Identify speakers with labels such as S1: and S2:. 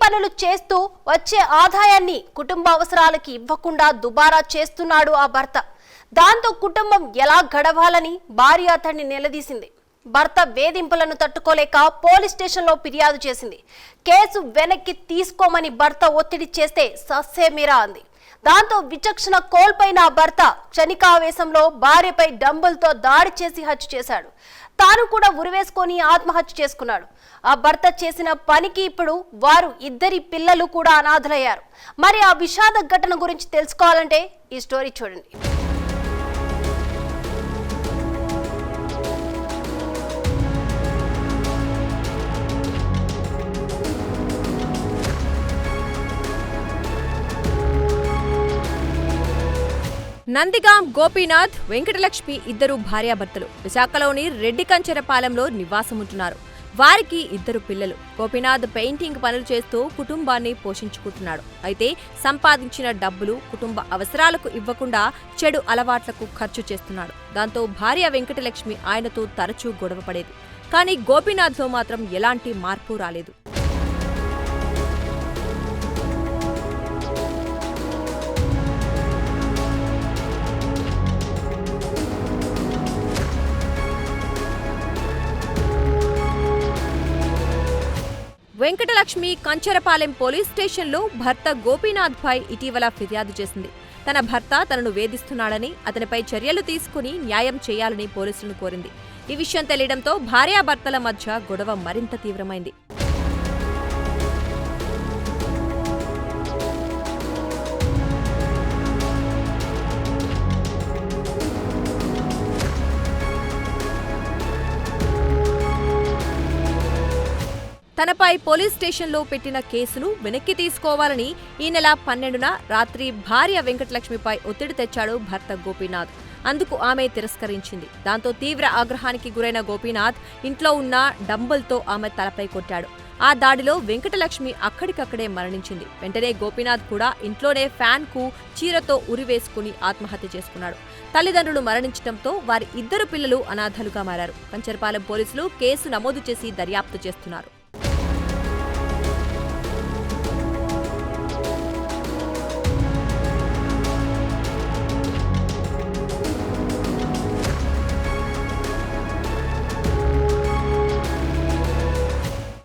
S1: పనులు చేస్తూ వచ్చే ఆదాయాన్ని కుటుంబ అవసరాలకి ఇవ్వకుండా దుబారా చేస్తున్నాడు ఆ భర్త. దాంతో కుటుంబం ఎలా గడవాలని భార్య అతన్ని నిలదీసింది. భర్త వేధింపులను తట్టుకోలేక పోలీస్ స్టేషన్లో ఫిర్యాదు చేసింది. కేసు వెనక్కి తీసుకోమని భర్త ఒత్తిడి చేస్తే సస్సేమీరా అంది. దాంతో విచక్షణ కోల్పోయిన ఆ భర్త క్షణికావేశంలో భార్యపై డంబుల్తో దాడి చేసి హత్య చేశాడు. తాను కూడా ఉరివేసుకొని ఆత్మహత్య చేసుకున్నాడు. ఆ భర్త చేసిన పనికి ఇప్పుడు వారు ఇద్దరి పిల్లలు కూడా అనాథలయ్యారు. మరి ఆ విషాద ఘటన గురించి తెలుసుకోవాలంటే ఈ స్టోరీ చూడండి.
S2: నందిగాం గోపీనాథ్, వెంకటలక్ష్మి ఇద్దరు భార్యాభర్తలు విశాఖలోని రెడ్డి కంచెరపాలెంలో నివాసముంటున్నారు. వారికి ఇద్దరు పిల్లలు. గోపీనాథ్ పెయింటింగ్ పనులు చేస్తూ కుటుంబాన్ని పోషించుకుంటున్నాడు. అయితే సంపాదించిన డబ్బులు కుటుంబ అవసరాలకు ఇవ్వకుండా చెడు అలవాట్లకు ఖర్చు చేస్తున్నాడు. దాంతో భార్య వెంకటలక్ష్మి ఆయనతో తరచూ గొడవ పడేది. కానీ గోపీనాథ్లో మాత్రం ఎలాంటి మార్పు రాలేదు. వెంకటలక్ష్మి కంచెరపాలెం పోలీస్ స్టేషన్లో భర్త గోపీనాథ్ పై ఇటీవల ఫిర్యాదు చేసింది. తన భర్త తనను వేధిస్తున్నాడని, అతనిపై చర్యలు తీసుకుని న్యాయం చేయాలని పోలీసులను కోరింది. ఈ విషయం తెలియడంతో భార్యాభర్తల మధ్య గొడవ మరింత తీవ్రమైంది. తనపై పోలీస్ స్టేషన్లో పెట్టిన కేసును వెనక్కి తీసుకోవాలని ఈ నెల 12న రాత్రి భార్య వెంకటలక్ష్మిపై ఒత్తిడి తెచ్చాడు భర్త గోపీనాథ్. అందుకు ఆమె తిరస్కరించింది. దాంతో తీవ్ర ఆగ్రహానికి గురైన గోపీనాథ్ ఇంట్లో ఉన్న డంబుల్తో ఆమె తలపై కొట్టాడు. ఆ దాడిలో వెంకటలక్ష్మి అక్కడికక్కడే మరణించింది. వెంటనే గోపీనాథ్ కూడా ఇంట్లోనే ఫ్యాన్కు చీరతో ఉరివేసుకుని ఆత్మహత్య చేసుకున్నాడు. తల్లిదండ్రులు మరణించడంతో వారి ఇద్దరు పిల్లలు అనాథలుగా మారారు. కంచెరపాలెం పోలీసులు కేసు నమోదు చేసి దర్యాప్తు చేస్తున్నారు.